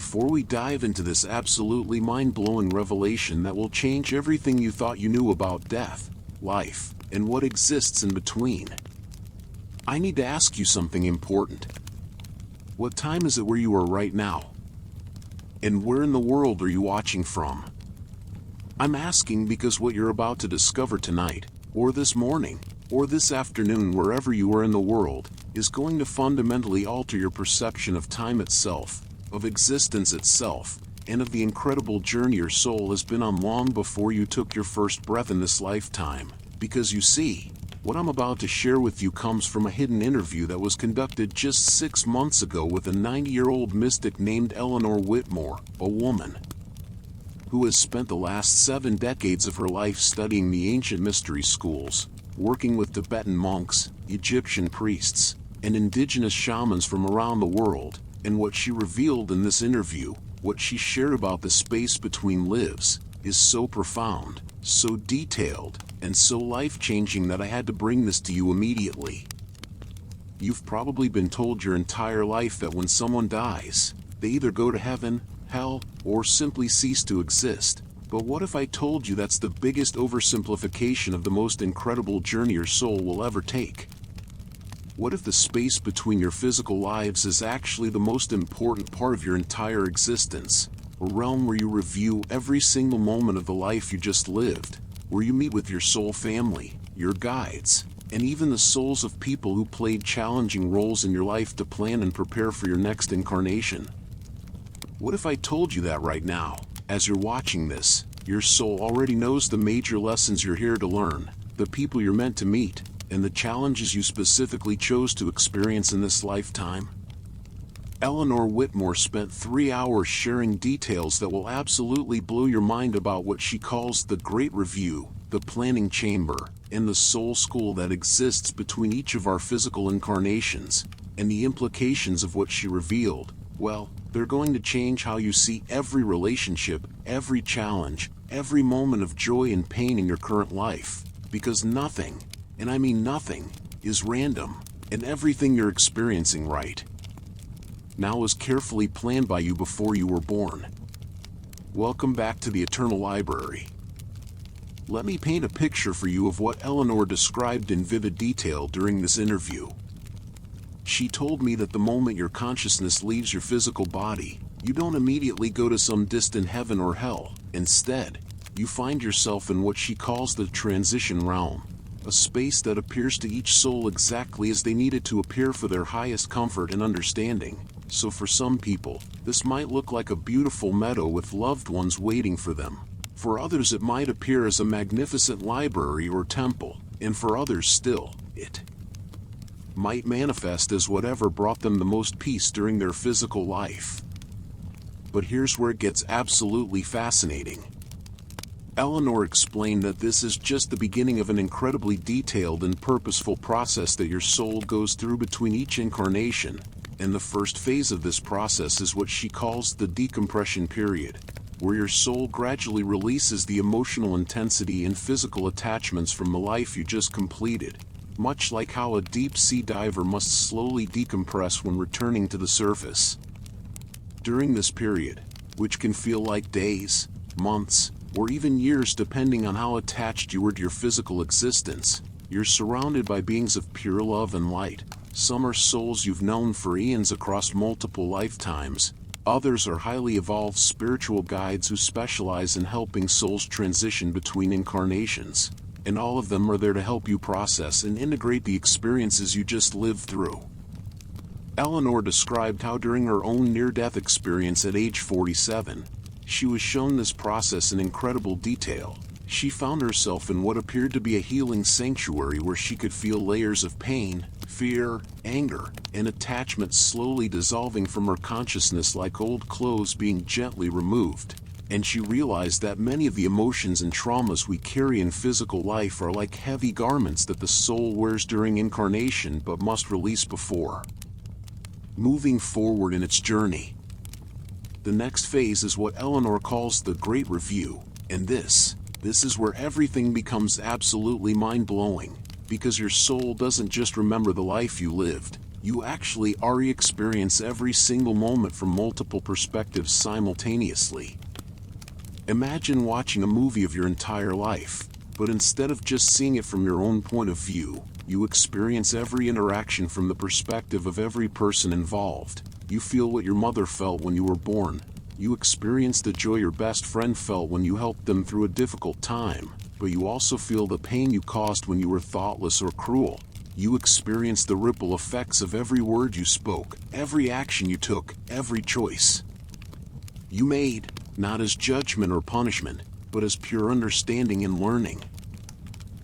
before we dive into this absolutely mind-blowing revelation that will change everything you thought you knew about death, life, and what exists in between, I need to ask you something important. What time is it where you are right now? And where in the world are you watching from? I'm asking because what you're about to discover tonight, or this morning, or this afternoon, wherever you are in the world, is going to fundamentally alter your perception of time itself, of existence itself, and of the incredible journey your soul has been on long before you took your first breath in this lifetime. Because you see, what I'm about to share with you comes from a hidden interview that was conducted just 6 months ago with a 90-year-old mystic named Eleanor Whitmore, a woman who has spent the last 7 decades of her life studying the ancient mystery schools, working with Tibetan monks, Egyptian priests, and indigenous shamans from around the world. And what she revealed in this interview, what she shared about the space between lives, is so profound, so detailed, and so life-changing that I had to bring this to you immediately. You've probably been told your entire life that when someone dies, they either go to heaven, hell, or simply cease to exist. But what if I told you that's the biggest oversimplification of the most incredible journey your soul will ever take? What if the space between your physical lives is actually the most important part of your entire existence? A realm where you review every single moment of the life you just lived, where you meet with your soul family, your guides, and even the souls of people who played challenging roles in your life to plan and prepare for your next incarnation. What if I told you that right now, as you're watching this, your soul already knows the major lessons you're here to learn, the people you're meant to meet, and the challenges you specifically chose to experience in this lifetime? Eleanor Whitmore spent 3 hours sharing details that will absolutely blow your mind about what she calls the Great Review, the planning chamber, and the soul school that exists between each of our physical incarnations, and the implications of what she revealed. Well, they're going to change how you see every relationship, every challenge, every moment of joy and pain in your current life, because nothing, and I mean nothing, is random, and everything you're experiencing right now was carefully planned by you before you were born. Welcome back to the Eternal Library. Let me paint a picture for you of what Eleanor described in vivid detail during this interview. She told me that the moment your consciousness leaves your physical body, you don't immediately go to some distant heaven or hell. Instead, you find yourself in what she calls the transition realm, a space that appears to each soul exactly as they need it to appear for their highest comfort and understanding. So for some people, this might look like a beautiful meadow with loved ones waiting for them. For others it might appear as a magnificent library or temple, and for others still, it might manifest as whatever brought them the most peace during their physical life. But here's where it gets absolutely fascinating. Eleanor explained that this is just the beginning of an incredibly detailed and purposeful process that your soul goes through between each incarnation, and the first phase of this process is what she calls the decompression period, where your soul gradually releases the emotional intensity and physical attachments from the life you just completed, much like how a deep-sea diver must slowly decompress when returning to the surface. During this period, which can feel like days, months, or even years depending on how attached you were to your physical existence, you're surrounded by beings of pure love and light. Some are souls you've known for eons across multiple lifetimes. Others are highly evolved spiritual guides who specialize in helping souls transition between incarnations. And all of them are there to help you process and integrate the experiences you just lived through. Eleanor described how during her own near-death experience at age 47, she was shown this process in incredible detail. She found herself in what appeared to be a healing sanctuary where she could feel layers of pain, fear, anger, and attachment slowly dissolving from her consciousness like old clothes being gently removed. And she realized that many of the emotions and traumas we carry in physical life are like heavy garments that the soul wears during incarnation but must release before moving forward in its journey. The next phase is what Eleanor calls the Great Review, and this is where everything becomes absolutely mind-blowing, because your soul doesn't just remember the life you lived, You actually already experience every single moment from multiple perspectives simultaneously. Imagine watching a movie of your entire life, but instead of just seeing it from your own point of view, you experience every interaction from the perspective of every person involved. You feel what your mother felt when you were born. You experience the joy your best friend felt when you helped them through a difficult time, but you also feel the pain you caused when you were thoughtless or cruel. You experience the ripple effects of every word you spoke, every action you took, every choice you made, not as judgment or punishment, but as pure understanding and learning.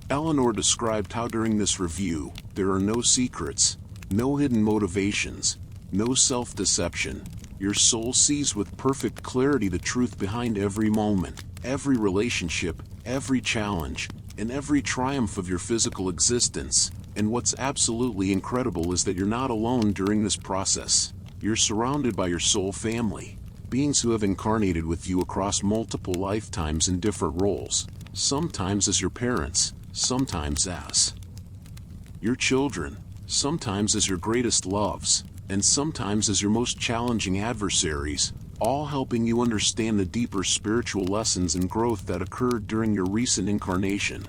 Eleanor described how during this review, there are no secrets, no hidden motivations, no self-deception. Your soul sees with perfect clarity the truth behind every moment, every relationship, every challenge, and every triumph of your physical existence. And what's absolutely incredible is that you're not alone during this process. You're surrounded by your soul family, beings who have incarnated with you across multiple lifetimes in different roles, sometimes as your parents, sometimes as your children, sometimes as your greatest loves, and sometimes as your most challenging adversaries, all helping you understand the deeper spiritual lessons and growth that occurred during your recent incarnation.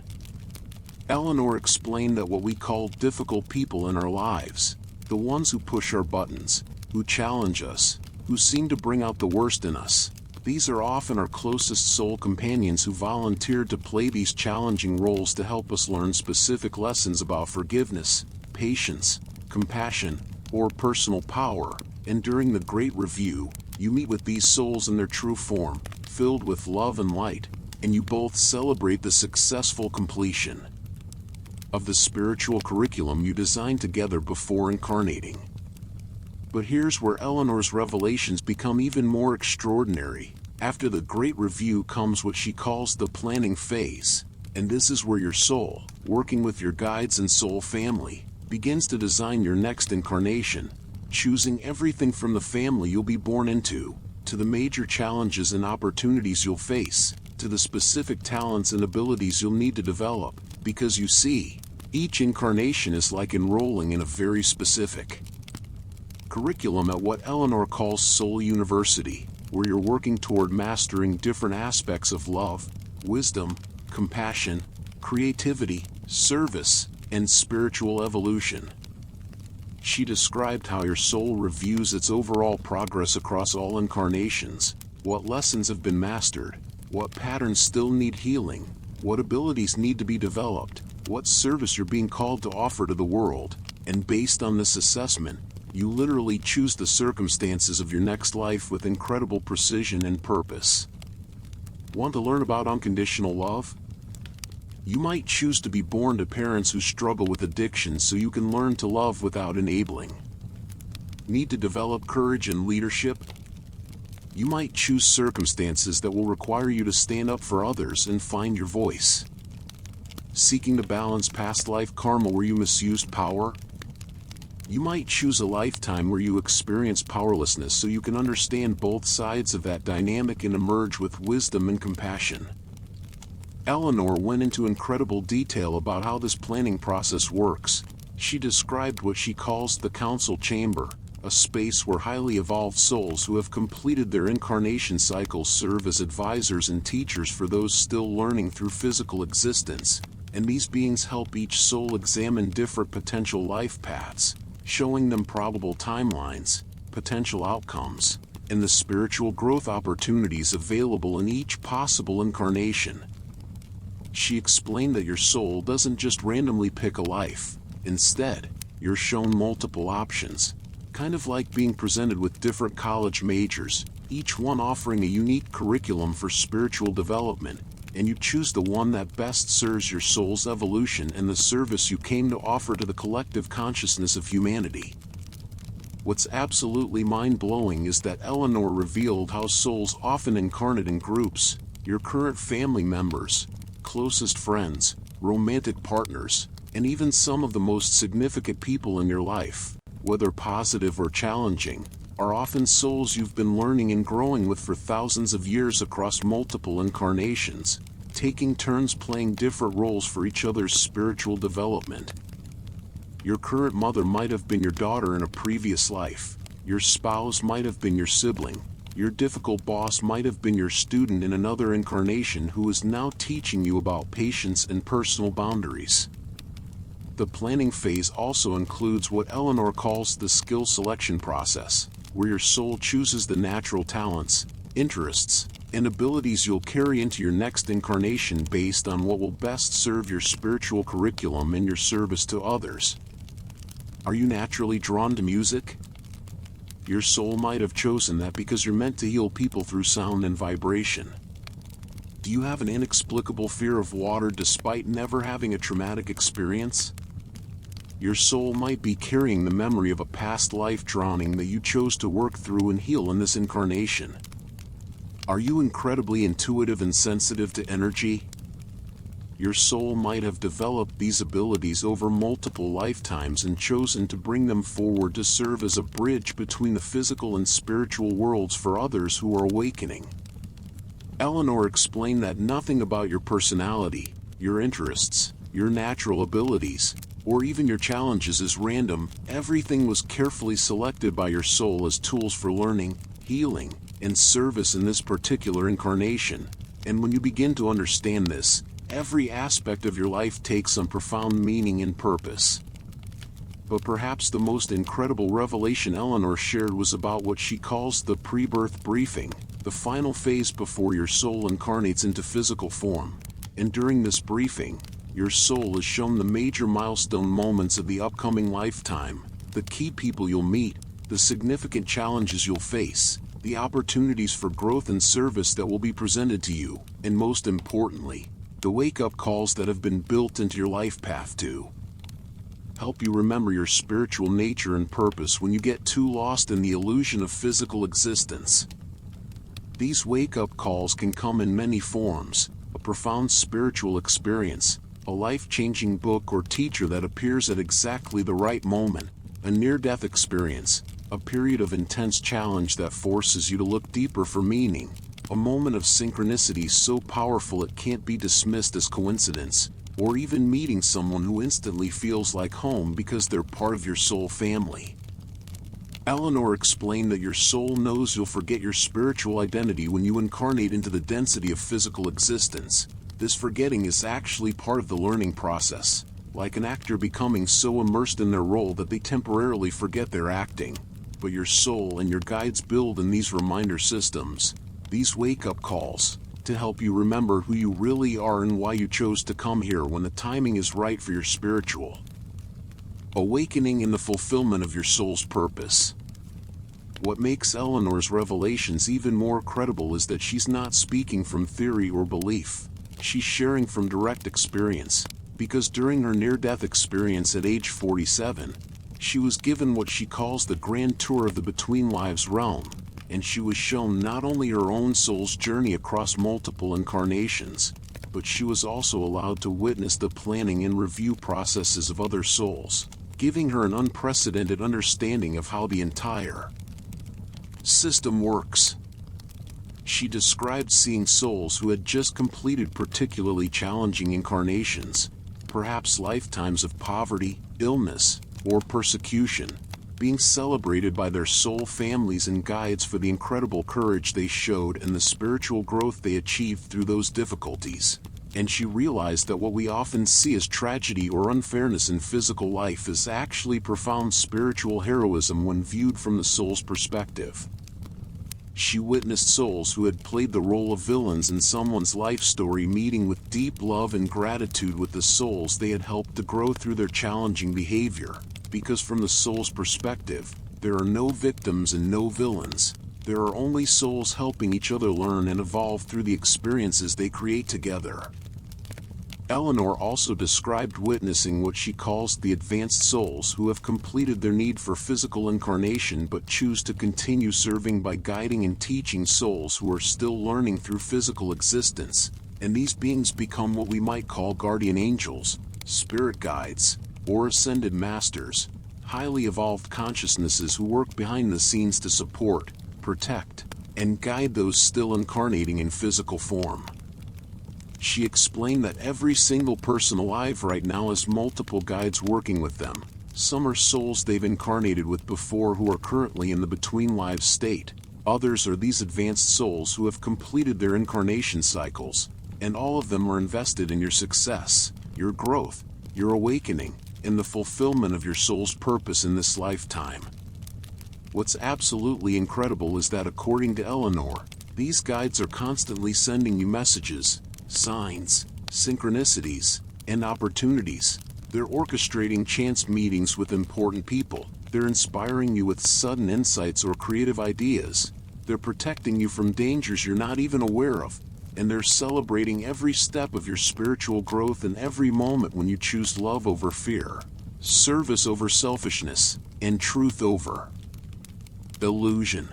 Eleanor explained that what we call difficult people in our lives, the ones who push our buttons, who challenge us, who seem to bring out the worst in us, these are often our closest soul companions who volunteered to play these challenging roles to help us learn specific lessons about forgiveness, patience, compassion, or personal power. And during the Great Review, you meet with these souls in their true form, filled with love and light, and you both celebrate the successful completion of the spiritual curriculum you designed together before incarnating. But here's where Eleanor's revelations become even more extraordinary. After the Great Review comes what she calls the planning phase, and this is where your soul, working with your guides and soul family, begins to design your next incarnation, choosing everything from the family you'll be born into, to the major challenges and opportunities you'll face, to the specific talents and abilities you'll need to develop. Because you see, each incarnation is like enrolling in a very specific curriculum at what Eleanor calls Soul University, where you're working toward mastering different aspects of love, wisdom, compassion, creativity, service, and spiritual evolution. She described how your soul reviews its overall progress across all incarnations, what lessons have been mastered, what patterns still need healing, what abilities need to be developed, what service you're being called to offer to the world, and based on this assessment, you literally choose the circumstances of your next life with incredible precision and purpose. Want to learn about unconditional love? You might choose to be born to parents who struggle with addiction so you can learn to love without enabling. Need to develop courage and leadership? You might choose circumstances that will require you to stand up for others and find your voice. Seeking to balance past life karma where you misused power? You might choose a lifetime where you experience powerlessness so you can understand both sides of that dynamic and emerge with wisdom and compassion. Eleanor went into incredible detail about how this planning process works. She described what she calls the council chamber, a space where highly evolved souls who have completed their incarnation cycles serve as advisors and teachers for those still learning through physical existence, and these beings help each soul examine different potential life paths, showing them probable timelines, potential outcomes, and the spiritual growth opportunities available in each possible incarnation. She explained that your soul doesn't just randomly pick a life. Instead, you're shown multiple options, kind of like being presented with different college majors, each one offering a unique curriculum for spiritual development, and you choose the one that best serves your soul's evolution and the service you came to offer to the collective consciousness of humanity. What's absolutely mind-blowing is that Eleanor revealed how souls often incarnate in groups, your current family members, closest friends, romantic partners, and even some of the most significant people in your life, whether positive or challenging, are often souls you've been learning and growing with for thousands of years across multiple incarnations, taking turns playing different roles for each other's spiritual development. Your current mother might have been your daughter in a previous life. Your spouse might have been your sibling. Your difficult boss might have been your student in another incarnation who is now teaching you about patience and personal boundaries. The planning phase also includes what Eleanor calls the skill selection process, where your soul chooses the natural talents, interests, and abilities you'll carry into your next incarnation based on what will best serve your spiritual curriculum and your service to others. Are you naturally drawn to music? Your soul might have chosen that because you're meant to heal people through sound and vibration. Do you have an inexplicable fear of water despite never having a traumatic experience? Your soul might be carrying the memory of a past life drowning that you chose to work through and heal in this incarnation. Are you incredibly intuitive and sensitive to energy? Your soul might have developed these abilities over multiple lifetimes and chosen to bring them forward to serve as a bridge between the physical and spiritual worlds for others who are awakening. Eleanor explained that nothing about your personality, your interests, your natural abilities, or even your challenges is random. Everything was carefully selected by your soul as tools for learning, healing, and service in this particular incarnation. And when you begin to understand this, every aspect of your life takes some profound meaning and purpose. But perhaps the most incredible revelation Eleanor shared was about what she calls the pre-birth briefing, the final phase before your soul incarnates into physical form. And during this briefing, your soul is shown the major milestone moments of the upcoming lifetime, the key people you'll meet, the significant challenges you'll face, the opportunities for growth and service that will be presented to you, and most importantly, the wake-up calls that have been built into your life path to help you remember your spiritual nature and purpose when you get too lost in the illusion of physical existence. These wake-up calls can come in many forms: a profound spiritual experience, a life-changing book or teacher that appears at exactly the right moment, a near-death experience, a period of intense challenge that forces you to look deeper for meaning, a moment of synchronicity so powerful it can't be dismissed as coincidence, or even meeting someone who instantly feels like home because they're part of your soul family. Eleanor explained that your soul knows you'll forget your spiritual identity when you incarnate into the density of physical existence. This forgetting is actually part of the learning process, like an actor becoming so immersed in their role that they temporarily forget their acting. But your soul and your guides build in these reminder systems, these wake-up calls, to help you remember who you really are and why you chose to come here when the timing is right for your spiritual awakening and the fulfillment of your soul's purpose. What makes Eleanor's revelations even more credible is that she's not speaking from theory or belief. She's sharing from direct experience, because during her near-death experience at age 47, she was given what she calls the grand tour of the Between Lives realm, and she was shown not only her own soul's journey across multiple incarnations, but she was also allowed to witness the planning and review processes of other souls, giving her an unprecedented understanding of how the entire system works. She described seeing souls who had just completed particularly challenging incarnations, perhaps lifetimes of poverty, illness, or persecution, being celebrated by their soul families and guides for the incredible courage they showed and the spiritual growth they achieved through those difficulties. And she realized that what we often see as tragedy or unfairness in physical life is actually profound spiritual heroism when viewed from the soul's perspective. She witnessed souls who had played the role of villains in someone's life story meeting with deep love and gratitude with the souls they had helped to grow through their challenging behavior. Because from the soul's perspective, there are no victims and no villains. There are only souls helping each other learn and evolve through the experiences they create together. Eleanor also described witnessing what she calls the advanced souls who have completed their need for physical incarnation but choose to continue serving by guiding and teaching souls who are still learning through physical existence, and these beings become what we might call guardian angels, spirit guides, or ascended masters, highly evolved consciousnesses who work behind the scenes to support, protect, and guide those still incarnating in physical form. She explained that every single person alive right now has multiple guides working with them, Some are souls they've incarnated with before who are currently in the between lives state. Others are these advanced souls who have completed their incarnation cycles, and all of them are invested in your success, your growth, your awakening, and the fulfillment of your soul's purpose in this lifetime. What's absolutely incredible is that according to Eleanor, these guides are constantly sending you messages, signs, synchronicities, and opportunities. They're orchestrating chance meetings with important people. They're inspiring you with sudden insights or creative ideas. They're protecting you from dangers you're not even aware of. And they're celebrating every step of your spiritual growth and every moment when you choose love over fear, service over selfishness, and truth over illusion.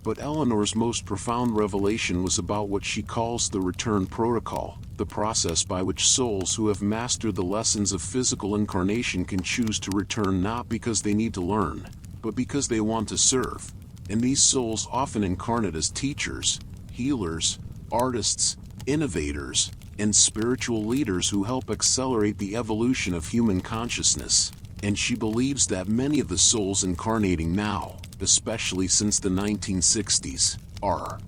But Eleanor's most profound revelation was about what she calls the return protocol, the process by which souls who have mastered the lessons of physical incarnation can choose to return not because they need to learn, but because they want to serve. And these souls often incarnate as teachers, healers, artists, innovators, and spiritual leaders who help accelerate the evolution of human consciousness. And she believes that many of the souls incarnating now, especially since the 1960s, are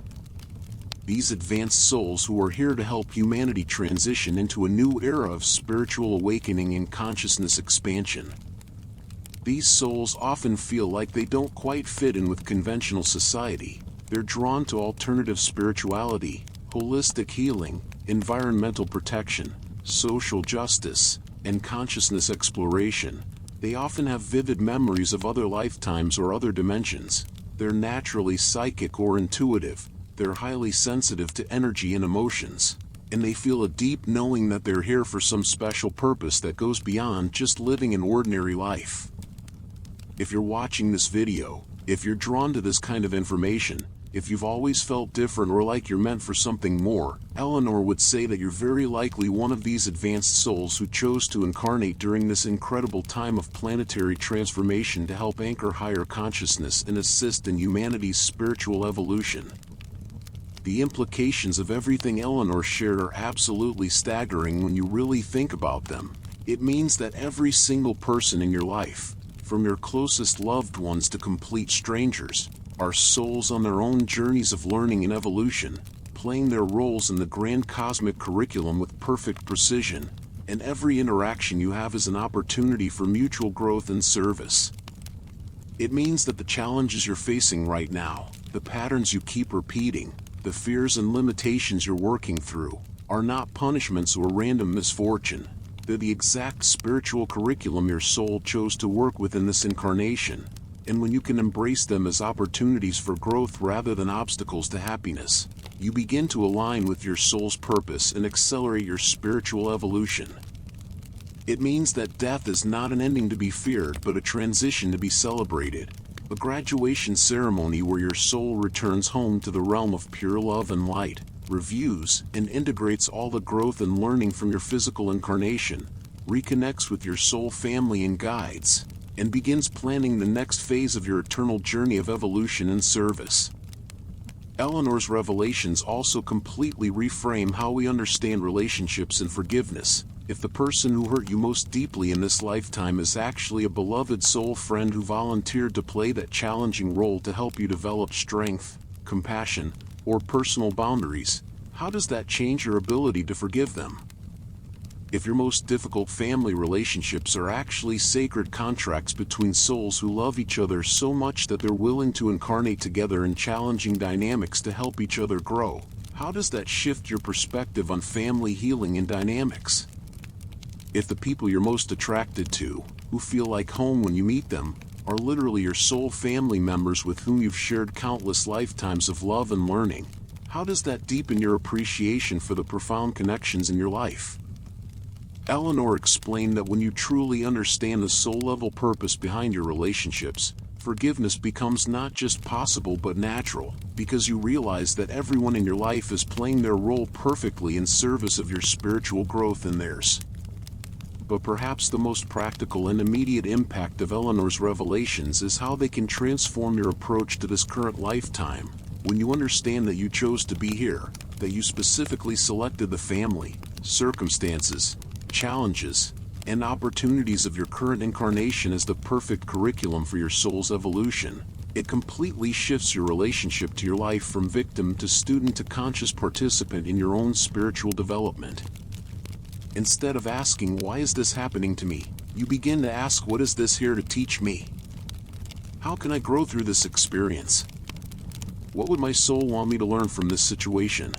these advanced souls who are here to help humanity transition into a new era of spiritual awakening and consciousness expansion. These souls often feel like they don't quite fit in with conventional society. They're drawn to alternative spirituality, holistic healing, environmental protection, social justice, and consciousness exploration. They often have vivid memories of other lifetimes or other dimensions. They're naturally psychic or intuitive. They're highly sensitive to energy and emotions. And they feel a deep knowing that they're here for some special purpose that goes beyond just living an ordinary life. If you're watching this video, if you're drawn to this kind of information, if you've always felt different or like you're meant for something more, Eleanor would say that you're very likely one of these advanced souls who chose to incarnate during this incredible time of planetary transformation to help anchor higher consciousness and assist in humanity's spiritual evolution. The implications of everything Eleanor shared are absolutely staggering when you really think about them. It means that every single person in your life, from your closest loved ones to complete strangers, are souls on their own journeys of learning and evolution, playing their roles in the grand cosmic curriculum with perfect precision, and every interaction you have is an opportunity for mutual growth and service. It means that the challenges you're facing right now, the patterns you keep repeating, the fears and limitations you're working through, are not punishments or random misfortune. They're the exact spiritual curriculum your soul chose to work with in this incarnation. And when you can embrace them as opportunities for growth rather than obstacles to happiness, you begin to align with your soul's purpose and accelerate your spiritual evolution. It means that death is not an ending to be feared but a transition to be celebrated, a graduation ceremony where your soul returns home to the realm of pure love and light, reviews and integrates all the growth and learning from your physical incarnation, reconnects with your soul family and guides, and begins planning the next phase of your eternal journey of evolution and service. Eleanor's revelations also completely reframe how we understand relationships and forgiveness. If the person who hurt you most deeply in this lifetime is actually a beloved soul friend who volunteered to play that challenging role to help you develop strength, compassion, or personal boundaries, how does that change your ability to forgive them? If your most difficult family relationships are actually sacred contracts between souls who love each other so much that they're willing to incarnate together in challenging dynamics to help each other grow, how does that shift your perspective on family healing and dynamics? If the people you're most attracted to, who feel like home when you meet them, are literally your soul family members with whom you've shared countless lifetimes of love and learning, how does that deepen your appreciation for the profound connections in your life? Eleanor explained that when you truly understand the soul-level purpose behind your relationships, forgiveness becomes not just possible but natural, because you realize that everyone in your life is playing their role perfectly in service of your spiritual growth and theirs. But perhaps the most practical and immediate impact of Eleanor's revelations is how they can transform your approach to this current lifetime. When you understand that you chose to be here, that you specifically selected the family, circumstances, challenges, and opportunities of your current incarnation as the perfect curriculum for your soul's evolution. It completely shifts your relationship to your life from victim to student to conscious participant in your own spiritual development. Instead of asking, "Why is this happening to me?" you begin to ask, "What is this here to teach me? How can I grow through this experience? What would my soul want me to learn from this situation?"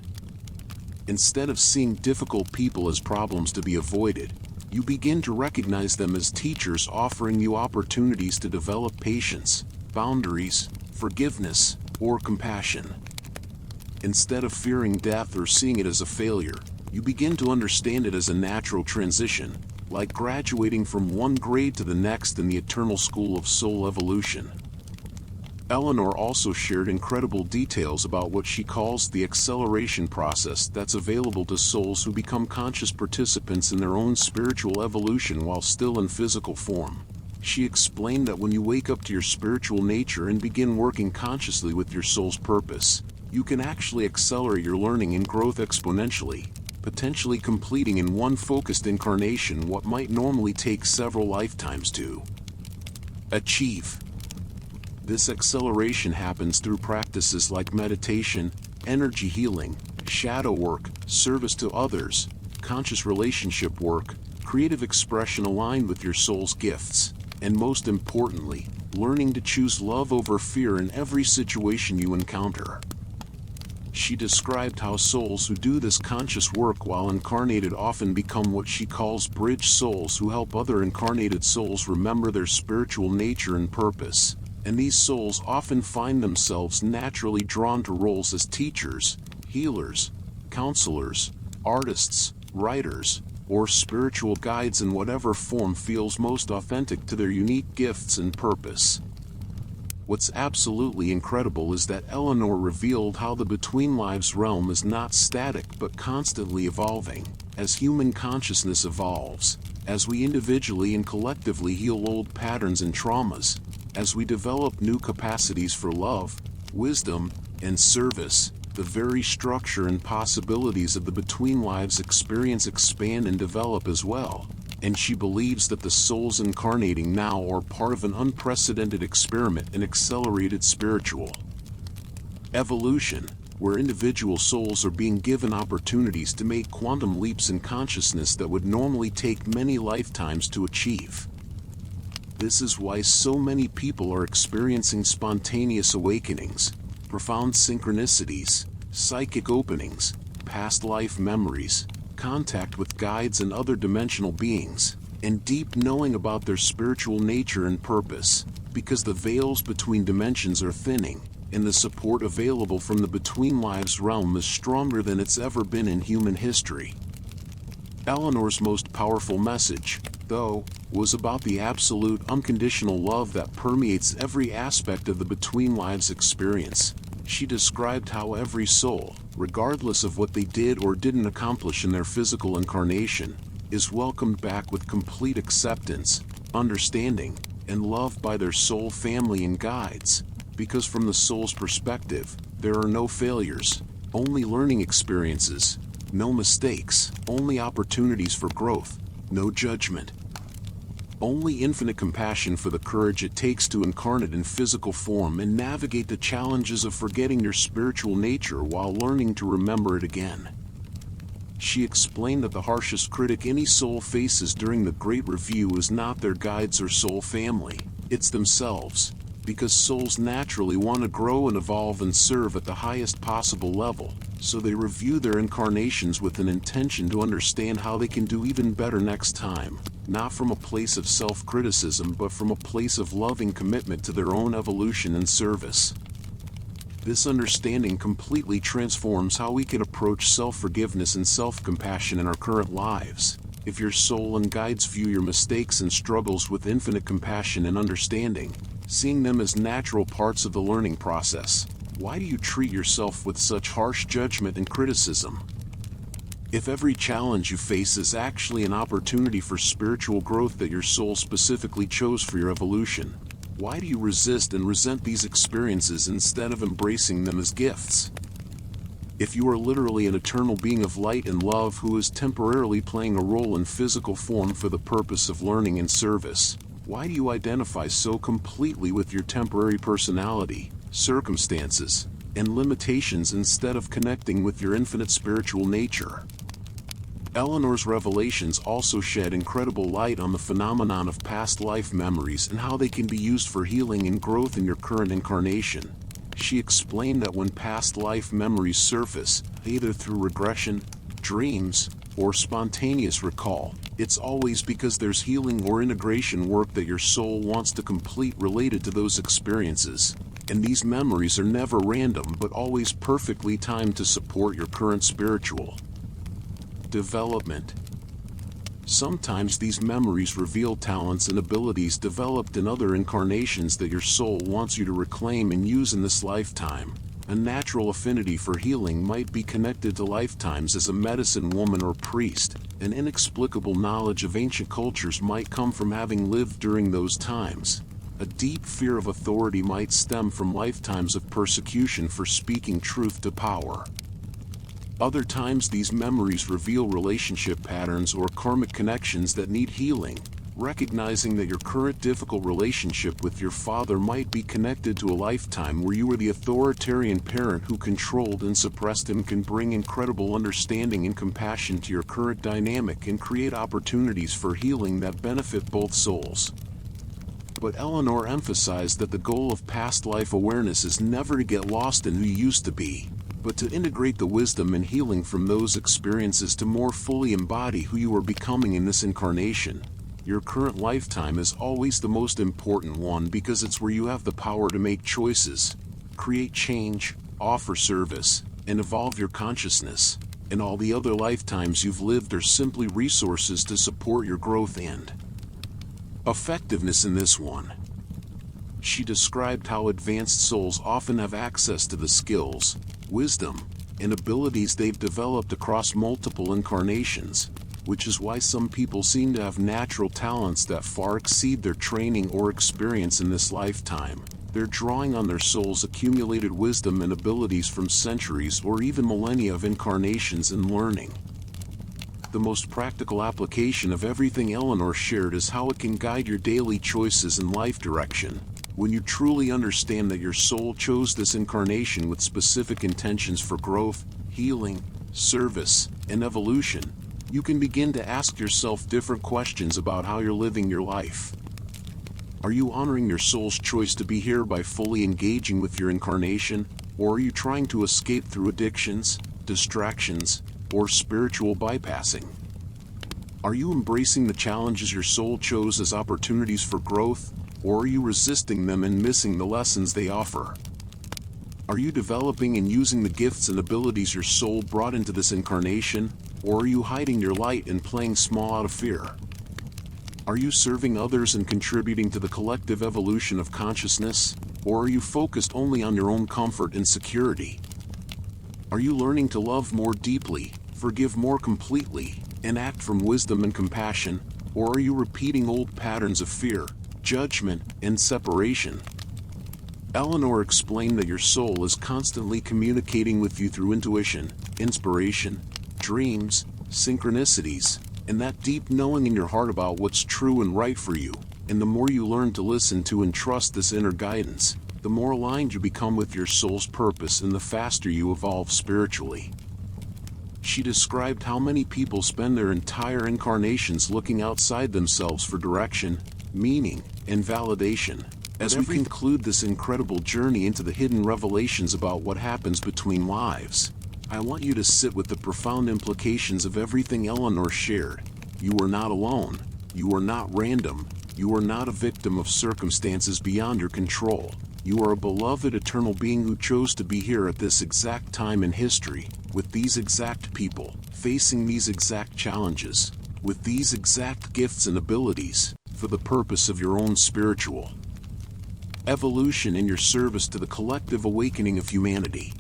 Instead of seeing difficult people as problems to be avoided, you begin to recognize them as teachers offering you opportunities to develop patience, boundaries, forgiveness, or compassion. Instead of fearing death or seeing it as a failure, you begin to understand it as a natural transition, like graduating from one grade to the next in the eternal school of soul evolution. Eleanor also shared incredible details about what she calls the acceleration process that's available to souls who become conscious participants in their own spiritual evolution while still in physical form. She explained that when you wake up to your spiritual nature and begin working consciously with your soul's purpose, you can actually accelerate your learning and growth exponentially, potentially completing in one focused incarnation what might normally take several lifetimes to achieve. This acceleration happens through practices like meditation, energy healing, shadow work, service to others, conscious relationship work, creative expression aligned with your soul's gifts, and most importantly, learning to choose love over fear in every situation you encounter. She described how souls who do this conscious work while incarnated often become what she calls bridge souls who help other incarnated souls remember their spiritual nature and purpose. And these souls often find themselves naturally drawn to roles as teachers, healers, counselors, artists, writers, or spiritual guides in whatever form feels most authentic to their unique gifts and purpose. What's absolutely incredible is that Eleanor revealed how the between lives realm is not static but constantly evolving, as human consciousness evolves, as we individually and collectively heal old patterns and traumas, as we develop new capacities for love, wisdom, and service. The very structure and possibilities of the between lives experience expand and develop as well, and she believes that the souls incarnating now are part of an unprecedented experiment in accelerated spiritual evolution, where individual souls are being given opportunities to make quantum leaps in consciousness that would normally take many lifetimes to achieve. This is why so many people are experiencing spontaneous awakenings, profound synchronicities, psychic openings, past life memories, contact with guides and other dimensional beings, and deep knowing about their spiritual nature and purpose, because the veils between dimensions are thinning, and the support available from the between lives realm is stronger than it's ever been in human history. Eleanor's most powerful message, though, was about the absolute unconditional love that permeates every aspect of the between lives experience. She described how every soul, regardless of what they did or didn't accomplish in their physical incarnation, is welcomed back with complete acceptance, understanding, and love by their soul family and guides, because from the soul's perspective, there are no failures, only learning experiences, no mistakes, only opportunities for growth, no judgment. Only infinite compassion for the courage it takes to incarnate in physical form and navigate the challenges of forgetting your spiritual nature while learning to remember it again. She explained that the harshest critic any soul faces during the Great Review is not their guides or soul family, it's themselves, because souls naturally want to grow and evolve and serve at the highest possible level, so they review their incarnations with an intention to understand how they can do even better next time, not from a place of self-criticism but from a place of loving commitment to their own evolution and service. This understanding completely transforms how we can approach self-forgiveness and self-compassion in our current lives. If your soul and guides view your mistakes and struggles with infinite compassion and understanding, seeing them as natural parts of the learning process, why do you treat yourself with such harsh judgment and criticism? If every challenge you face is actually an opportunity for spiritual growth that your soul specifically chose for your evolution, why do you resist and resent these experiences instead of embracing them as gifts? If you are literally an eternal being of light and love who is temporarily playing a role in physical form for the purpose of learning and service, why do you identify so completely with your temporary personality, circumstances, and limitations instead of connecting with your infinite spiritual nature? Eleanor's revelations also shed incredible light on the phenomenon of past life memories and how they can be used for healing and growth in your current incarnation. She explained that when past life memories surface, either through regression, dreams, or spontaneous recall, it's always because there's healing or integration work that your soul wants to complete related to those experiences. And these memories are never random but always perfectly timed to support your current spiritual development. Sometimes these memories reveal talents and abilities developed in other incarnations that your soul wants you to reclaim and use in this lifetime. A natural affinity for healing might be connected to lifetimes as a medicine woman or priest. An inexplicable knowledge of ancient cultures might come from having lived during those times. A deep fear of authority might stem from lifetimes of persecution for speaking truth to power. Other times these memories reveal relationship patterns or karmic connections that need healing, recognizing that your current difficult relationship with your father might be connected to a lifetime where you were the authoritarian parent who controlled and suppressed him can bring incredible understanding and compassion to your current dynamic and create opportunities for healing that benefit both souls. But Eleanor emphasized that the goal of past life awareness is never to get lost in who you used to be, but to integrate the wisdom and healing from those experiences to more fully embody who you are becoming in this incarnation. Your current lifetime is always the most important one because it's where you have the power to make choices, create change, offer service, and evolve your consciousness. And all the other lifetimes you've lived are simply resources to support your growth and effectiveness in this one. She described how advanced souls often have access to the skills, wisdom, and abilities they've developed across multiple incarnations, which is why some people seem to have natural talents that far exceed their training or experience in this lifetime. They're drawing on their soul's accumulated wisdom and abilities from centuries or even millennia of incarnations and learning. The most practical application of everything Eleanor shared is how it can guide your daily choices and life direction. When you truly understand that your soul chose this incarnation with specific intentions for growth, healing, service, and evolution, you can begin to ask yourself different questions about how you're living your life. Are you honoring your soul's choice to be here by fully engaging with your incarnation, or are you trying to escape through addictions, distractions, or spiritual bypassing? Are you embracing the challenges your soul chose as opportunities for growth, or are you resisting them and missing the lessons they offer? Are you developing and using the gifts and abilities your soul brought into this incarnation, or are you hiding your light and playing small out of fear? Are you serving others and contributing to the collective evolution of consciousness, or are you focused only on your own comfort and security? Are you learning to love more deeply, forgive more completely, and act from wisdom and compassion, or are you repeating old patterns of fear, judgment, and separation? Eleanor explained that your soul is constantly communicating with you through intuition, inspiration, dreams, synchronicities, and that deep knowing in your heart about what's true and right for you. And the more you learn to listen to and trust this inner guidance, the more aligned you become with your soul's purpose and the faster you evolve spiritually. She described how many people spend their entire incarnations looking outside themselves for direction, meaning, and validation. As we conclude this incredible journey into the hidden revelations about what happens between lives, I want you to sit with the profound implications of everything Eleanor shared. You are not alone. You are not random. You are not a victim of circumstances beyond your control. You are a beloved eternal being who chose to be here at this exact time in history, with these exact people, facing these exact challenges, with these exact gifts and abilities, for the purpose of your own spiritual evolution in your service to the collective awakening of humanity.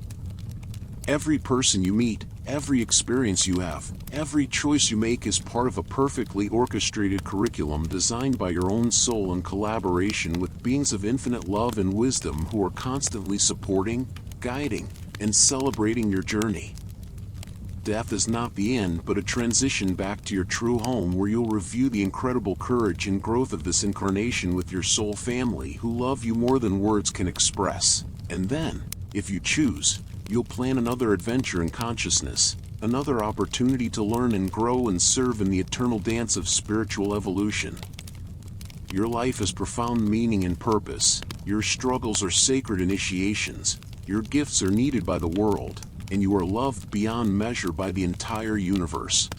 Every person you meet, every experience you have, every choice you make is part of a perfectly orchestrated curriculum designed by your own soul in collaboration with beings of infinite love and wisdom who are constantly supporting, guiding, and celebrating your journey. Death is not the end but a transition back to your true home where you'll review the incredible courage and growth of this incarnation with your soul family who love you more than words can express. And then, if you choose, you'll plan another adventure in consciousness, another opportunity to learn and grow and serve in the eternal dance of spiritual evolution. Your life has profound meaning and purpose, your struggles are sacred initiations, your gifts are needed by the world, and you are loved beyond measure by the entire universe.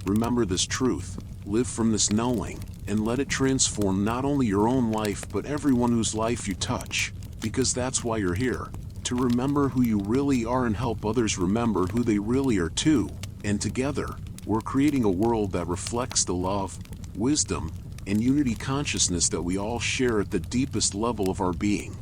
Remember this truth, live from this knowing, and let it transform not only your own life but everyone whose life you touch, because that's why you're here, to remember who you really are and help others remember who they really are too, and together, we're creating a world that reflects the love, wisdom, and unity consciousness that we all share at the deepest level of our being.